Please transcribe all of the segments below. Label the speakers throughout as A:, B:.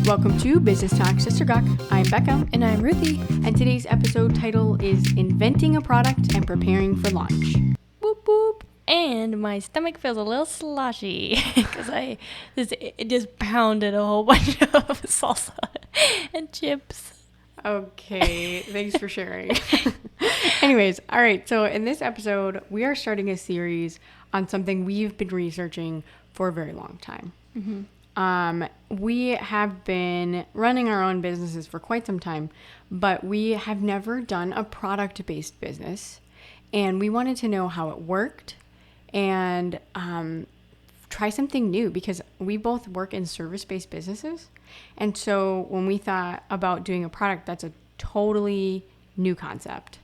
A: Welcome to Business Talk Sister Gawk. I'm Becca.
B: And I'm Ruthie.
A: And today's episode title is Inventing a Product and Preparing for Launch.
B: Whoop whoop. And my stomach feels a little sloshy because it just pounded a whole bunch of salsa and chips.
A: Okay, thanks for sharing. Anyways, all right. So in this episode, we are starting a series on something we've been researching for a very long time.
B: Mm-hmm.
A: We have been running our own businesses for quite some time, but we have never done a product-based business, and we wanted to know how it worked and try something new because we both work in service-based businesses. And so when we thought about doing a product, that's a totally new concept.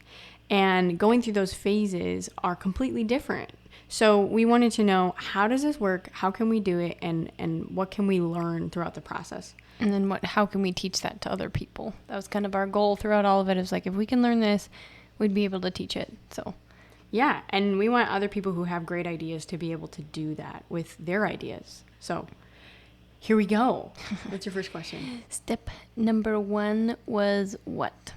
A: And going through those phases are completely different. So we wanted to know, how does this work? How can we do it? And what can we learn throughout the process?
B: And then how can we teach that to other people? That was kind of our goal throughout all of it. It was like, if we can learn this, we'd be able to teach it. So
A: yeah, and we want other people who have great ideas to be able to do that with their ideas. So here we go. What's your first question?
B: Step number 1 was what?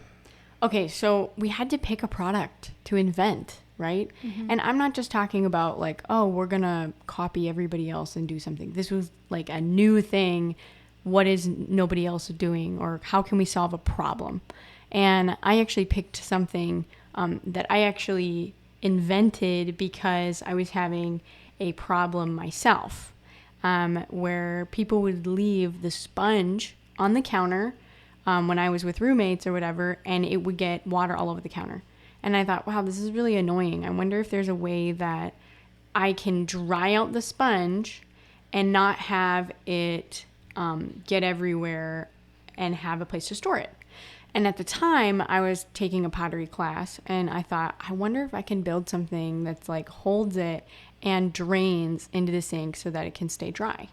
A: Okay, so we had to pick a product to invent, right? Mm-hmm. And I'm not just talking about like, oh, we're going to copy everybody else and do something. This was like a new thing. What is nobody else doing? Or how can we solve a problem? And I actually picked something that I actually invented because I was having a problem myself, where people would leave the sponge on the counter when I was with roommates or whatever, and it would get water all over the counter. And I thought, wow, this is really annoying. I wonder if there's a way that I can dry out the sponge and not have it get everywhere and have a place to store it. And at the time, I was taking a pottery class, and I thought, I wonder if I can build something that's like holds it and drains into the sink so that it can stay dry.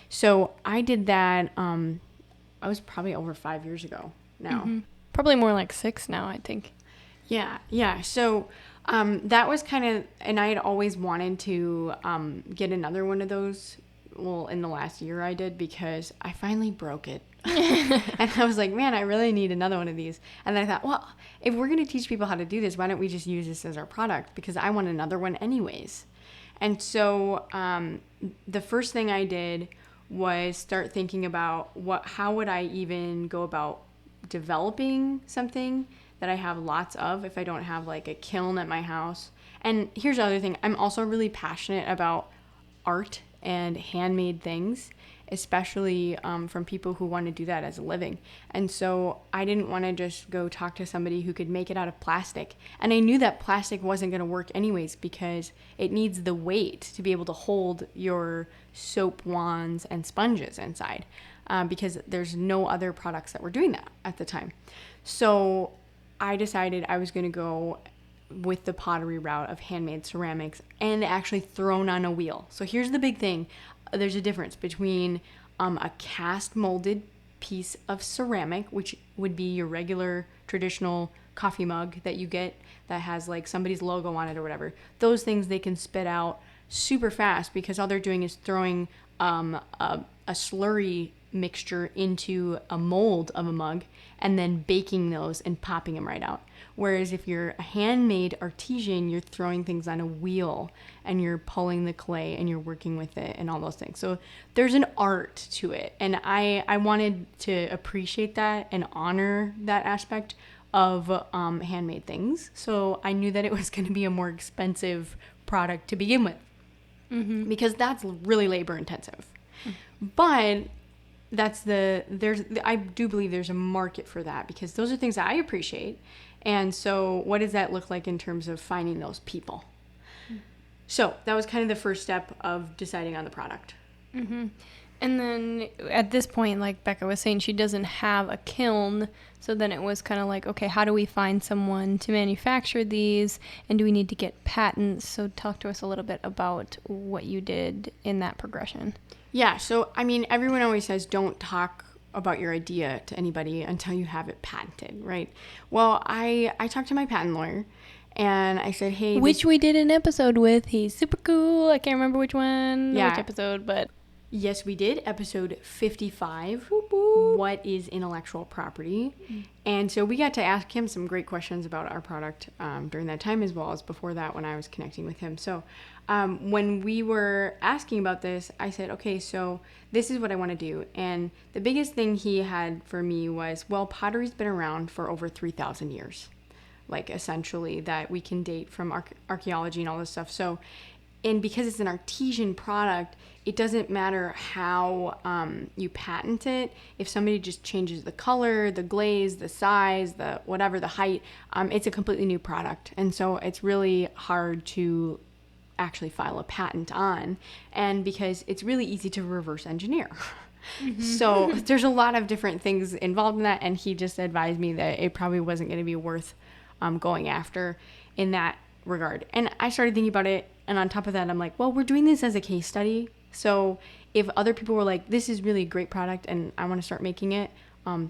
A: So I did that. I was probably over 5 years ago now.
B: Mm-hmm. Probably more like 6 now, I think.
A: Yeah. So that was kind of, and I had always wanted to get another one of those. Well, in the last year I did, because I finally broke it. And I was like, man, I really need another one of these. And then I thought, well, if we're going to teach people how to do this, why don't we just use this as our product? Because I want another one anyways. And so the first thing I did was start thinking about how would I even go about developing something that I have lots of if I don't have like a kiln at my house. And here's the other thing. I'm also really passionate about art and handmade things, especially from people who want to do that as a living. And so I didn't want to just go talk to somebody who could make it out of plastic. And I knew that plastic wasn't going to work anyways because it needs the weight to be able to hold your soap wands and sponges inside, because there's no other products that were doing that at the time. So I decided I was going to go with the pottery route of handmade ceramics and actually thrown on a wheel. So here's the big thing. There's a difference between a cast molded piece of ceramic, which would be your regular traditional coffee mug that you get that has like somebody's logo on it or whatever. Those things they can spit out super fast because all they're doing is throwing a slurry mixture into a mold of a mug and then baking those and popping them right out. Whereas if you're a handmade artisan, you're throwing things on a wheel and you're pulling the clay and you're working with it and all those things. So there's an art to it. And I wanted to appreciate that and honor that aspect of handmade things. So I knew that it was going to be a more expensive product to begin with, mm-hmm. because that's really labor intensive. Mm-hmm. But I do believe there's a market for that because those are things that I appreciate. And so what does that look like in terms of finding those people? Mm-hmm. So that was kind of the first step of deciding on the product.
B: Mm-hmm. And then at this point, like Becca was saying, she doesn't have a kiln. So then it was kind of like, okay, how do we find someone to manufacture these? And do we need to get patents? So talk to us a little bit about what you did in that progression.
A: Yeah. So, I mean, everyone always says don't talk about your idea to anybody until you have it patented, right? Well, I talked to my patent lawyer and I said, hey,
B: which we did an episode with. He's super cool. I can't remember which one, which episode, but
A: Yes, we did. Episode 55. What is intellectual property? And so we got to ask him some great questions about our product during that time, as well as before that when I was connecting with him. So when we were asking about this, I said, okay, so this is what I want to do. And the biggest thing he had for me was, well, pottery's been around for over 3,000 years. Like, essentially, that we can date from archaeology and all this stuff. So, and because it's an artesian product, it doesn't matter how you patent it. If somebody just changes the color, the glaze, the size, the whatever, the height, it's a completely new product. And so it's really hard to actually file a patent on. And because it's really easy to reverse engineer. So there's a lot of different things involved in that. And he just advised me that it probably wasn't going to be worth going after in that regard. And I started thinking about it. And on top of that, I'm like, well, we're doing this as a case study. So if other people were like, this is really a great product and I want to start making it,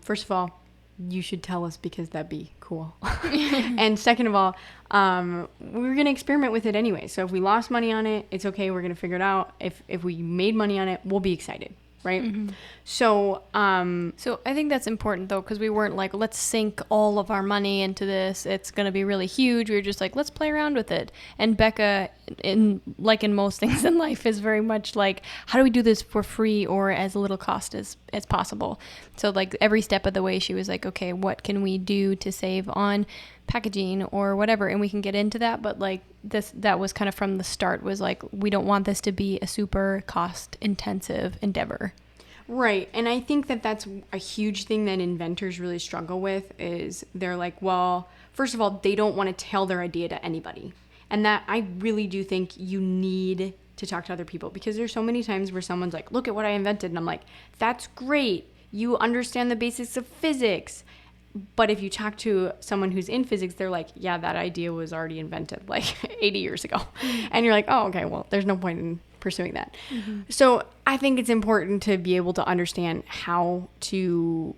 A: first of all, you should tell us because that'd be cool. And second of all, we're going to experiment with it anyway. So if we lost money on it, it's okay. We're going to figure it out. If we made money on it, we'll be excited. Right. So
B: I think that's important though, because we weren't like, let's sink all of our money into this. It's going to be really huge. We were just like, let's play around with it. And Becca, in most things in life, is very much like, how do we do this for free or as little cost as possible? So like every step of the way, she was like, okay, what can we do to save on packaging or whatever? And we can get into that. But like that was kind of from the start, was like, we don't want this to be a super cost intensive endeavor.
A: Right. And I think that that's a huge thing that inventors really struggle with, is they're like, well, first of all, they don't want to tell their idea to anybody. And that I really do think you need to talk to other people, because there's so many times where someone's like, look at what I invented. And I'm like, that's great. You understand the basics of physics. But if you talk to someone who's in physics, they're like, yeah, that idea was already invented like 80 years ago. And you're like, oh, okay, well, there's no point in pursuing that. So I think it's important to be able to understand how to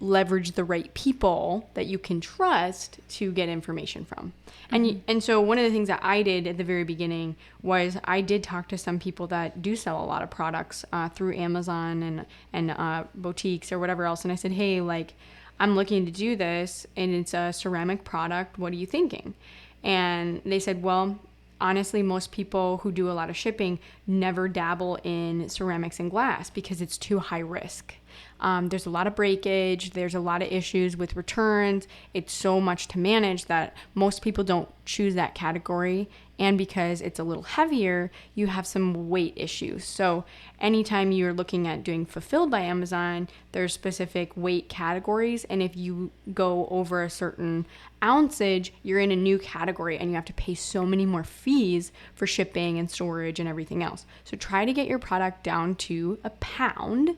A: leverage the right people that you can trust to get information from. And so one of the things that I did at the very beginning was I did talk to some people that do sell a lot of products through Amazon and boutiques or whatever else. And I said, hey, like, I'm looking to do this and it's a ceramic product. What are you thinking? And they said, well, honestly, most people who do a lot of shipping never dabble in ceramics and glass because it's too high risk. There's a lot of breakage. There's a lot of issues with returns. It's so much to manage that most people don't choose that category. And because it's a little heavier, you have some weight issues. So anytime you're looking at doing fulfilled by Amazon, there's specific weight categories. And if you go over a certain ounceage, you're in a new category and you have to pay so many more fees for shipping and storage and everything else. So try to get your product down to a pound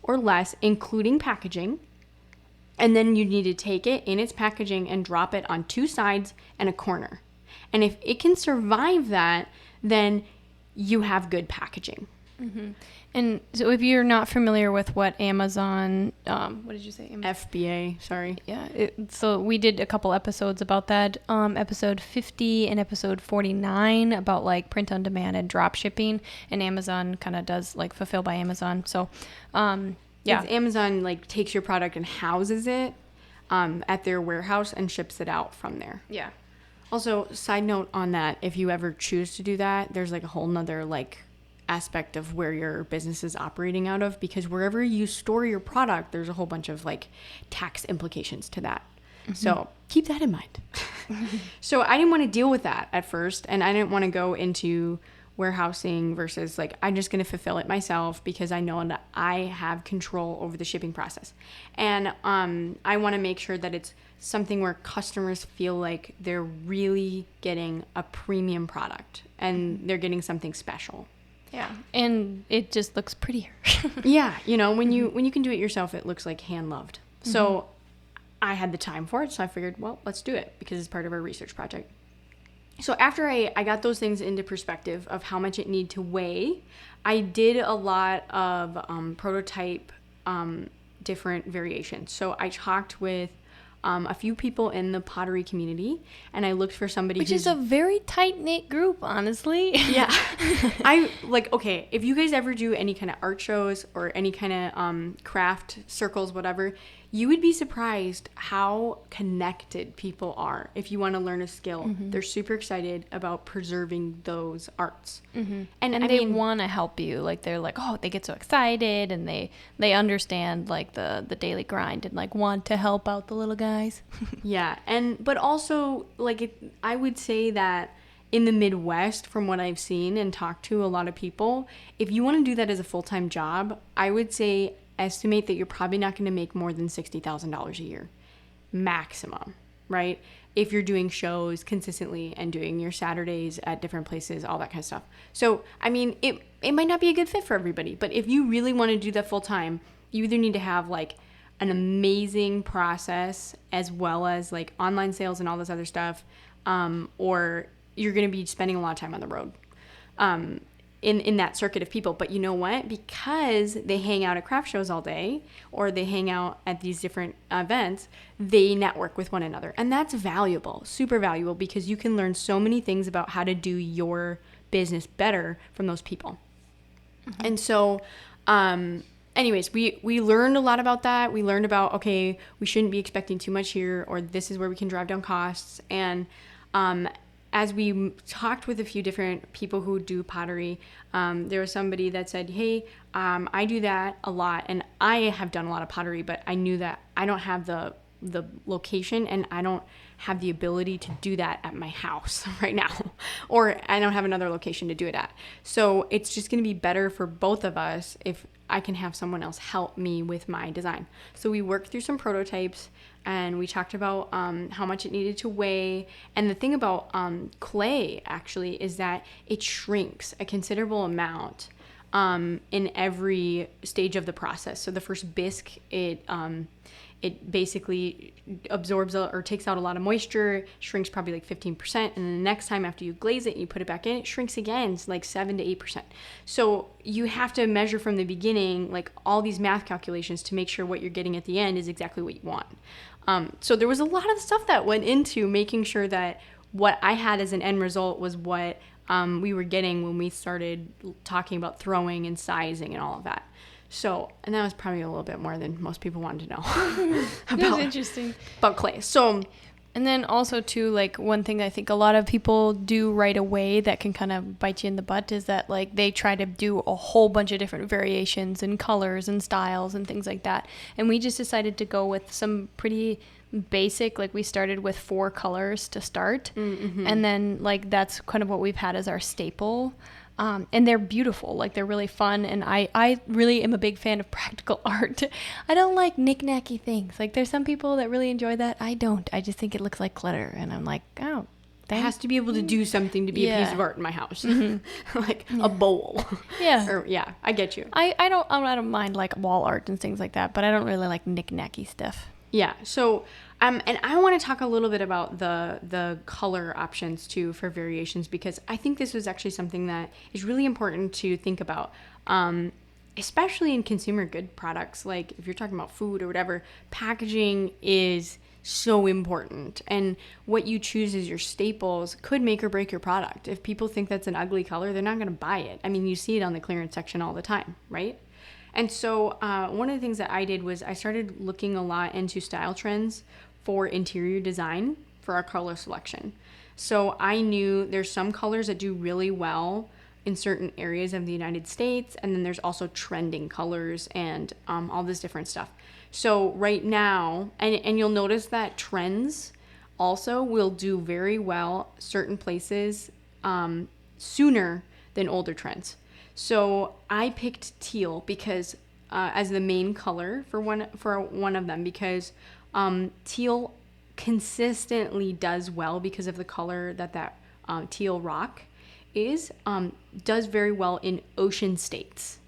A: or less, including packaging. And then you need to take it in its packaging and drop it on two sides and a corner. And if it can survive that, then you have good packaging.
B: And so if you're not familiar with what Amazon, what did you say?
A: FBA, sorry.
B: Yeah. So we did a couple episodes about that. Episode 50 and episode 49 about like print on demand and drop shipping. And Amazon kind of does like fulfill by Amazon. So, yeah.
A: It's Amazon like takes your product and houses it at their warehouse and ships it out from there.
B: Yeah.
A: Also, side note on that, if you ever choose to do that, there's like a whole nother like aspect of where your business is operating out of, because wherever you store your product, there's a whole bunch of like tax implications to that. So keep that in mind. So I didn't want to deal with that at first, and I didn't want to go into warehousing versus like, I'm just going to fulfill it myself because I know that I have control over the shipping process. And I want to make sure that it's something where customers feel like they're really getting a premium product and they're getting something special.
B: Yeah. And it just looks prettier.
A: Yeah. You know, when you can do it yourself, it looks like hand loved. So I had the time for it. So I figured, well, let's do it because it's part of our research project. So after I got those things into perspective of how much it needed to weigh, I did a lot of prototype different variations. So I talked with a few people in the pottery community, and I looked for somebody
B: Which is a very tight-knit group, honestly.
A: Yeah. Okay, if you guys ever do any kind of art shows or any kind of craft circles, whatever, you would be surprised how connected people are. If you want to learn a skill, they're super excited about preserving those arts.
B: And they want to help you. Like, they're like, oh, they get so excited, and they understand like the daily grind and like want to help out the little guys.
A: Yeah. But also, like, I would say that in the Midwest, from what I've seen and talked to a lot of people, if you want to do that as a full-time job, I would say estimate that you're probably not going to make more than $60,000 a year maximum, right? If you're doing shows consistently and doing your Saturdays at different places, all that kind of stuff. So, I mean, it might not be a good fit for everybody, but if you really want to do that full time, you either need to have like an amazing process as well as like online sales and all this other stuff, or you're going to be spending a lot of time on the road. In that circuit of people. But you know what? Because they hang out at craft shows all day, or they hang out at these different events, they network with one another. And that's valuable, super valuable, because you can learn so many things about how to do your business better from those people. And so, anyways, we learned a lot about that. We learned about, okay, we shouldn't be expecting too much here, or this is where we can drive down costs. And as we talked with a few different people who do pottery, there was somebody that said, hey, I do that a lot, and I have done a lot of pottery, but I knew that I don't have the location, and I don't have the ability to do that at my house right now, or I don't have another location to do it at. So it's just going to be better for both of us if I can have someone else help me with my design. So we worked through some prototypes, and we talked about how much it needed to weigh. And the thing about clay, actually, is that it shrinks a considerable amount in every stage of the process. So the first bisque, it basically absorbs or takes out a lot of moisture, shrinks probably like 15%. And then the next time after you glaze it and you put it back in, it shrinks again, it's like 7 to 8%. So you have to measure from the beginning, like all these math calculations to make sure what you're getting at the end is exactly what you want. So there was a lot of stuff that went into making sure that what I had as an end result was what we were getting when we started talking about throwing and sizing and all of that. So, and that was probably a little bit more than most people wanted to know
B: That's interesting.
A: about clay. So,
B: and then also too, like one thing I think a lot of people do right away that can kind of bite you in the butt is that like they try to do a whole bunch of different variations and colors and styles and things like that. And we just decided to go with some pretty basic, like we started with 4 colors to start. And then like that's kind of what we've had as our staple. And they're beautiful, like they're really fun, and I really am a big fan of practical art. I don't like knick-knacky things. Like there's some people that really enjoy that. I don't. I just think it looks like glitter, and I'm like, oh,
A: it has to be able to do something to be a piece of art in my house, like a bowl. Or, I get you.
B: I don't mind like wall art and things like that, but I don't really like knick-knacky stuff.
A: Yeah. So, and I want to talk a little bit about the color options too for variations, because I think this was actually something that is really important to think about, especially in consumer good products. Like if you're talking about food or whatever, packaging is so important, and what you choose as your staples could make or break your product. If people think that's an ugly color, they're not going to buy it. I mean, you see it on the clearance section all the time, right? And so one of the things that I did was I started looking a lot into style trends for interior design for our color selection. So I knew there's some colors that do really well in certain areas of the United States, and then there's also trending colors and all this different stuff. So right now, and you'll notice that trends also will do very well certain places sooner than older trends. So I picked teal because as the main color for one of them, because teal consistently does well because of the color that teal rock is, does very well in ocean states,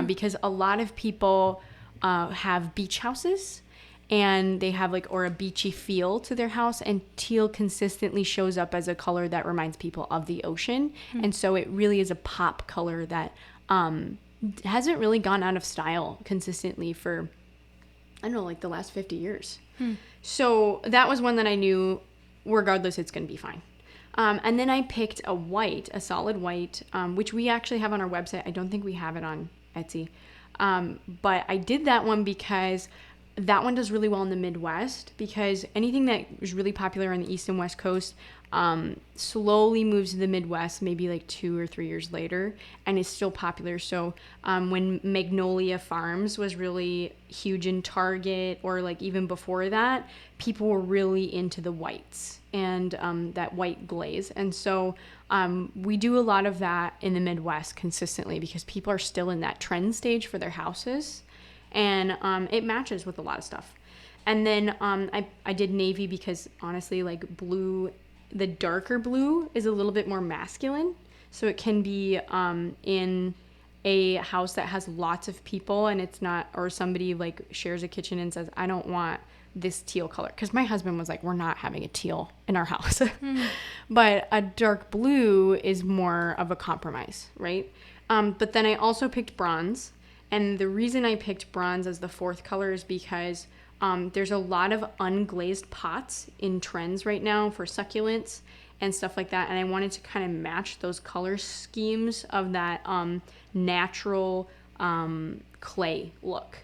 A: because a lot of people have beach houses, and they have or a beachy feel to their house, and teal consistently shows up as a color that reminds people of the ocean. And so it really is a pop color that hasn't really gone out of style consistently for I don't know, like the last 50 years. So that was one that I knew, regardless, it's going to be fine. And then I picked a solid white, which we actually have on our website. I don't think we have it on Etsy. But I did that one because that one does really well in the Midwest, because anything that is really popular on the East and West Coast slowly moves to the Midwest maybe like 2 or 3 years later and is still popular. So when Magnolia Farms was really huge in Target, or like even before that, people were really into the whites and that white glaze. And so we do a lot of that in the Midwest consistently, because people are still in that trend stage for their houses, and it matches with a lot of stuff. And then I did navy because honestly, like blue, the darker blue is a little bit more masculine. So it can be in a house that has lots of people, and it's not, or somebody like shares a kitchen and says, I don't want this teal color. Because my husband was like, we're not having a teal in our house. But a dark blue is more of a compromise, right? But then I also picked bronze. And the reason I picked bronze as the fourth color is because there's a lot of unglazed pots in trends right now for succulents and stuff like that. And I wanted to kind of match those color schemes of that natural clay look,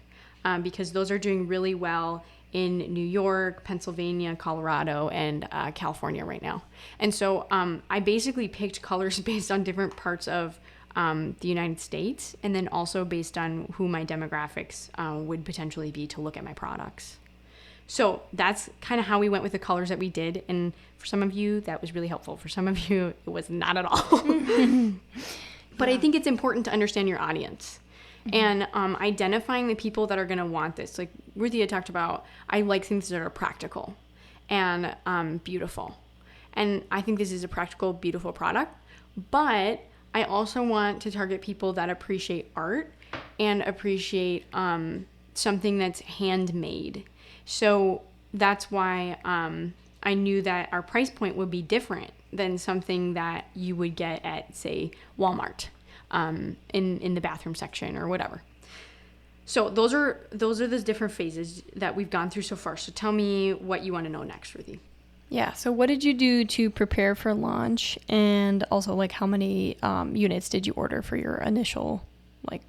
A: because those are doing really well in New York, Pennsylvania, Colorado, and California right now. And so I basically picked colors based on different parts of the United States, and then also based on who my demographics would potentially be to look at my products. So that's kind of how we went with the colors that we did. And for some of you, that was really helpful. For some of you, it was not at all. But I think it's important to understand your audience. And identifying the people that are going to want this. Like Ruthie had talked about, I like things that are practical and beautiful. And I think this is a practical, beautiful product. But I also want to target people that appreciate art and appreciate something that's handmade. So that's why I knew that our price point would be different than something that you would get at, say, Walmart in the bathroom section or whatever. So those are the different phases that we've gone through so far. So tell me what you want to know next, Ruthie.
B: Yeah. So what did you do to prepare for launch? And also, like, how many units did you order for your initial, like,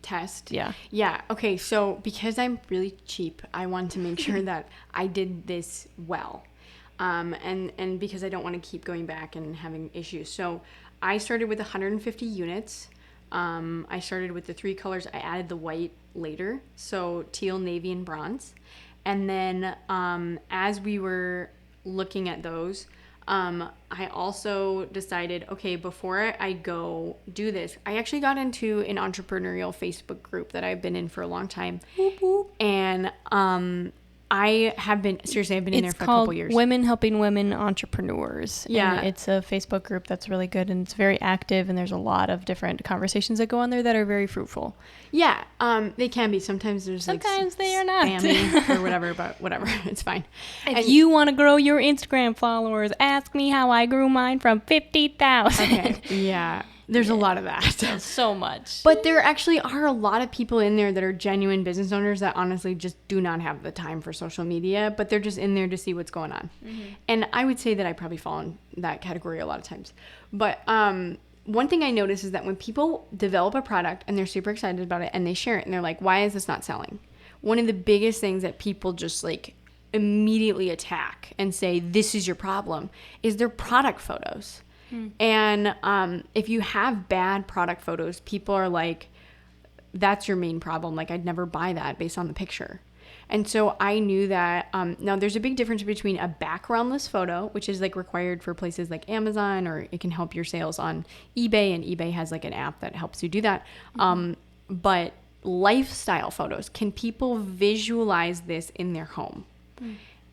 A: test?
B: Yeah.
A: Yeah. Okay. So because I'm really cheap, I want to make sure that I did this well. And because I don't want to keep going back and having issues. So I started with 150 units. I started with the 3 colors. I added the white later. So teal, navy, and bronze. And then as we were looking at those, I also decided, okay, before I go do this, I actually got into an entrepreneurial Facebook group that I've been in for a long time. Whoop, whoop. And I've been in there for a couple years.
B: It's called Women Helping Women Entrepreneurs.
A: Yeah.
B: And it's a Facebook group that's really good, and it's very active, and there's a lot of different conversations that go on there that are very fruitful.
A: Yeah. They can be. Sometimes they
B: are not.
A: Spammy or whatever, but whatever. It's fine.
B: If you want to grow your Instagram followers, ask me how I grew mine from 50,000.
A: Okay. Yeah. There's a lot of that.
B: So much.
A: But there actually are a lot of people in there that are genuine business owners that honestly just do not have the time for social media, but they're just in there to see what's going on. Mm-hmm. And I would say that I probably fall in that category a lot of times. But one thing I notice is that when people develop a product and they're super excited about it and they share it and they're like, why is this not selling? One of the biggest things that people just like immediately attack and say, this is your problem, is their product photos. And if you have bad product photos, people are like, that's your main problem. Like, I'd never buy that based on the picture. And so I knew that now there's a big difference between a backgroundless photo, which is like required for places like Amazon, or it can help your sales on eBay, and eBay has like an app that helps you do that. But lifestyle photos, can people visualize this in their home?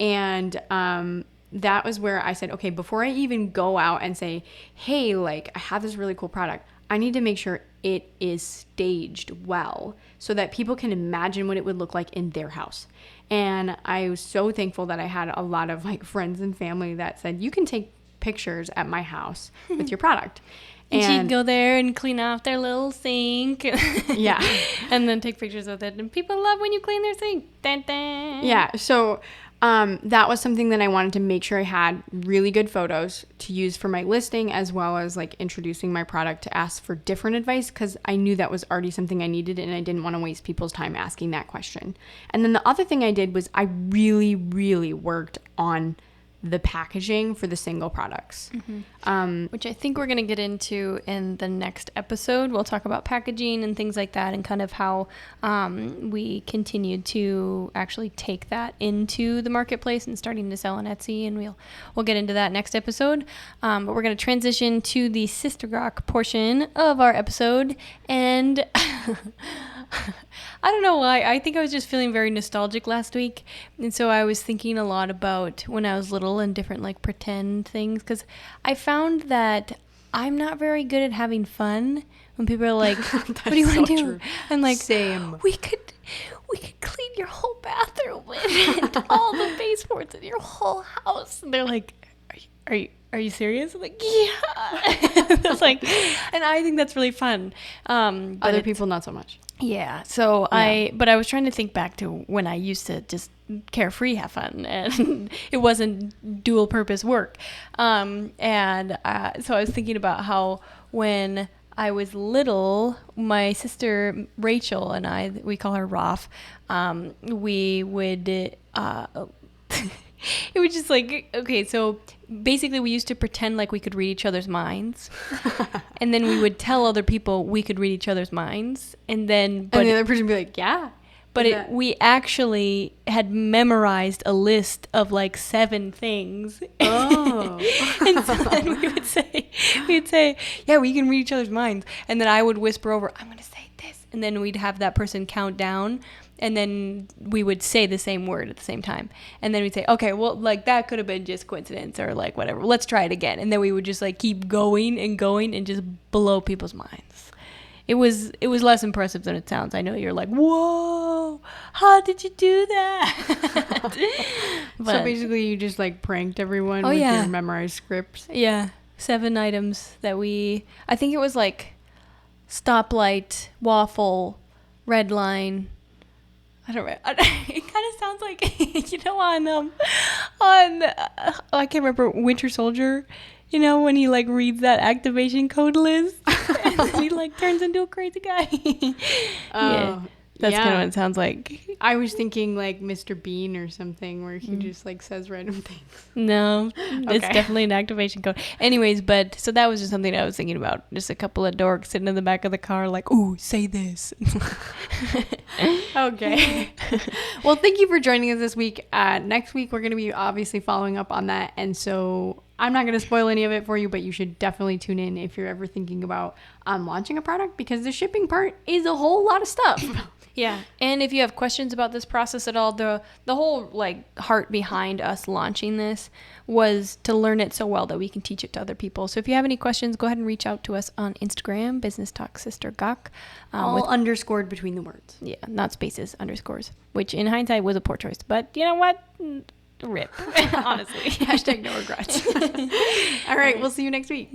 A: And that was where I said, okay, before I even go out and say, hey, like, I have this really cool product, I need to make sure it is staged well so that people can imagine what it would look like in their house. And I was so thankful that I had a lot of like friends and family that said, you can take pictures at my house with your product.
B: And she'd go there and clean off their little sink.
A: Yeah.
B: And then take pictures with it. And people love when you clean their sink. Dun, dun.
A: Yeah. So that was something that I wanted to make sure I had really good photos to use for my listing, as well as like introducing my product to ask for different advice, because I knew that was already something I needed and I didn't want to waste people's time asking that question. And then the other thing I did was I really, really worked on the packaging for the single products.
B: Which I think we're going to get into in the next episode. We'll talk about packaging and things like that, and kind of how we continued to actually take that into the marketplace and starting to sell on Etsy, and we'll get into that next episode. But we're going to transition to the Sister Rock portion of our episode, and I don't know why. I think I was just feeling very nostalgic last week. And so I was thinking a lot about when I was little and different like pretend things. Because I found that I'm not very good at having fun. When people are like, what do you want to do?
A: True.
B: I'm like,
A: same.
B: We could clean your whole bathroom and all the baseboards in your whole house. And they're like, are you serious? I'm like, yeah. It's like, and I think that's really fun. But
A: Other people, not so much.
B: Yeah. So but I was trying to think back to when I used to just carefree, have fun, and it wasn't dual purpose work. So I was thinking about how when I was little, my sister Rachel and I, we call her Roth, we would, it was just like, okay, so basically we used to pretend like we could read each other's minds. And then we would tell other people we could read each other's minds. And the
A: other person would be like, yeah.
B: But we actually had memorized a list of like 7 things.
A: Oh.
B: And so then we'd say, yeah, we can read each other's minds. And then I would whisper over, I'm going to say this. And then we'd have that person count down. And then we would say the same word at the same time. And then we'd say, okay, well, like that could have been just coincidence or like whatever. Let's try it again. And then we would just like keep going and just blow people's minds. It was less impressive than it sounds. I know you're like, whoa, how did you do that?
A: So basically you just like pranked everyone with your memorized scripts.
B: Yeah. 7 items that I think it was like stoplight, waffle, red line. I don't know. It kind of sounds like, you know, on I can't remember, Winter Soldier, you know, when he like reads that activation code list and then he like turns into a crazy guy. Yeah. That's kind of what it sounds like.
A: I was thinking like Mr. Bean or something where he just like says random things.
B: No, it's definitely an activation code. Anyways, so that was just something I was thinking about. Just a couple of dorks sitting in the back of the car like, ooh, say this.
A: Okay. Well, thank you for joining us this week. Next week, we're going to be obviously following up on that. And so I'm not going to spoil any of it for you, but you should definitely tune in if you're ever thinking about launching a product, because the shipping part is a whole lot of stuff.
B: Yeah. And if you have questions about this process at all, the whole like heart behind us launching this was to learn it so well that we can teach it to other people. So if you have any questions, go ahead and reach out to us on Instagram, Business Talk Sister Gawk.
A: All underscored between the words.
B: Yeah, not spaces, underscores, which in hindsight was a poor choice. But you know what? Rip. Honestly.
A: # no regrets. All right. We'll see you next week.